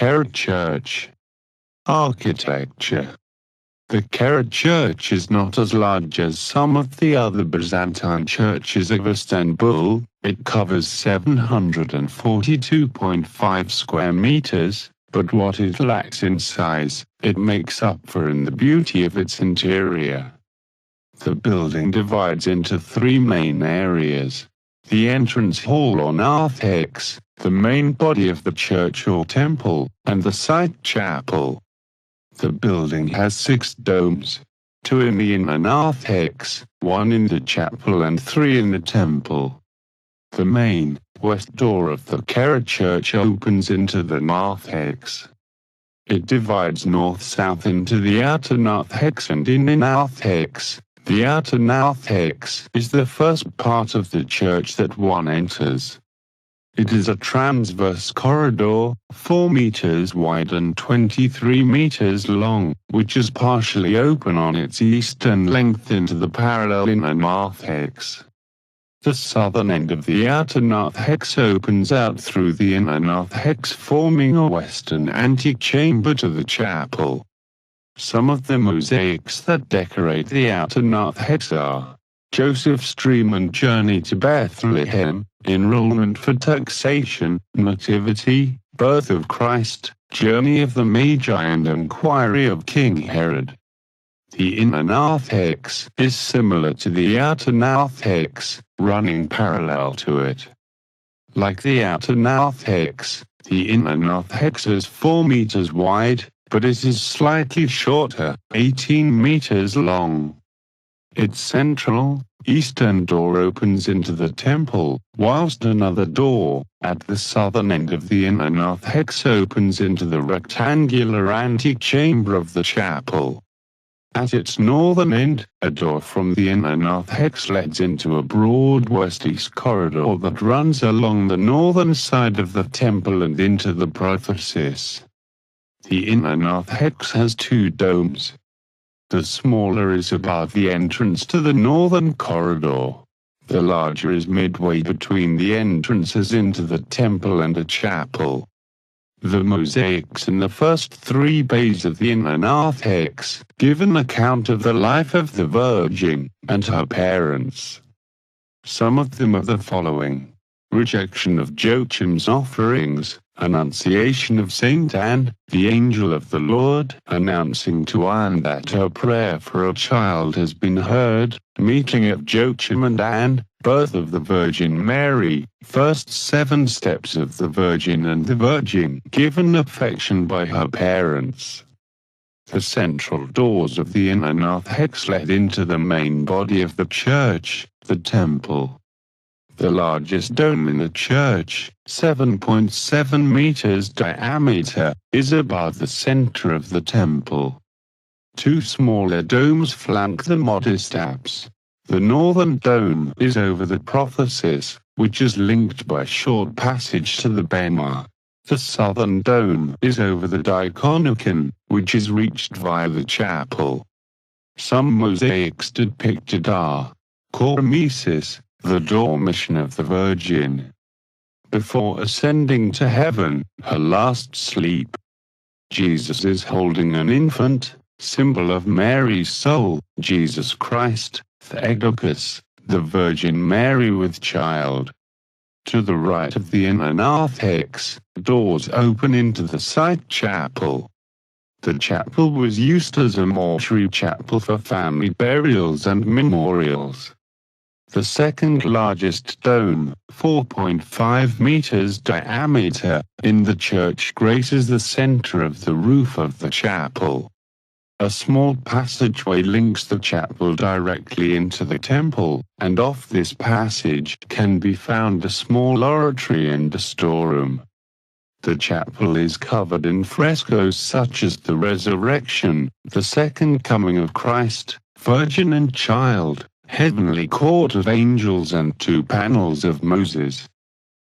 Chora Church. Architecture. The Chora Church is not as large as some of the other Byzantine churches of Istanbul. It covers 742.5 square meters, but what it lacks in size, it makes up for in the beauty of its interior. The building divides into three main areas: the entrance hall or narthex, the main body of the church or temple, and the side chapel. The building has 6 domes, 2 in the inner narthex, 1 in the chapel and 3 in the temple. The main, west door of the Chora Church opens into the narthex. It divides north-south into the outer narthex and inner narthex. The outer narthex is the first part of the church that one enters. It is a transverse corridor, 4 meters wide and 23 meters long, which is partially open on its eastern length into the parallel inner narthex. The southern end of the outer narthex opens out through the inner narthex, forming a western antechamber to the chapel. Some of the mosaics that decorate the outer narthex are Joseph's dream and journey to Bethlehem, enrollment for taxation, nativity, birth of Christ, journey of the Magi and inquiry of King Herod. The inner narthex is similar to the outer narthex, running parallel to it. Like the outer narthex, the inner narthex is 4 meters wide, but it is slightly shorter, 18 meters long. Its central, eastern door opens into the temple, whilst another door, at the southern end of the inner narthex, opens into the rectangular antechamber of the chapel. At its northern end, a door from the inner narthex leads into a broad west-east corridor that runs along the northern side of the temple and into the prothesis. The inner narthex has 2 domes. The smaller is above the entrance to the northern corridor. The larger is midway between the entrances into the temple and the chapel. The mosaics in the first 3 bays of the inner narthex give an account of the life of the Virgin and her parents. Some of them are the following: rejection of Joachim's offerings, Annunciation of Saint Anne, the angel of the Lord announcing to Anne that her prayer for a child has been heard, meeting of Joachim and Anne, birth of the Virgin Mary, first 7 steps of the Virgin and the Virgin given affection by her parents. The central doors of the inner narthex led into the main body of the church, the temple. The largest dome in the church, 7.7 meters diameter, is above the center of the temple. 2 smaller domes flank the modest apse. The northern dome is over the prothesis, which is linked by a short passage to the bema. The southern dome is over the diaconicon, which is reached via the chapel. Some mosaics depicted are Choromesis, the Dormition of the Virgin. Before ascending to heaven, her last sleep. Jesus is holding an infant, symbol of Mary's soul, Jesus Christ, Theotokos, the Virgin Mary with child. To the right of the inner narthex, doors open into the side chapel. The chapel was used as a mortuary chapel for family burials and memorials. The second largest dome, 4.5 meters diameter, in the church graces the center of the roof of the chapel. A small passageway links the chapel directly into the temple, and off this passage can be found a small oratory and a storeroom. The chapel is covered in frescoes such as the Resurrection, the Second Coming of Christ, Virgin and Child, Heavenly Court of Angels and 2 panels of Moses.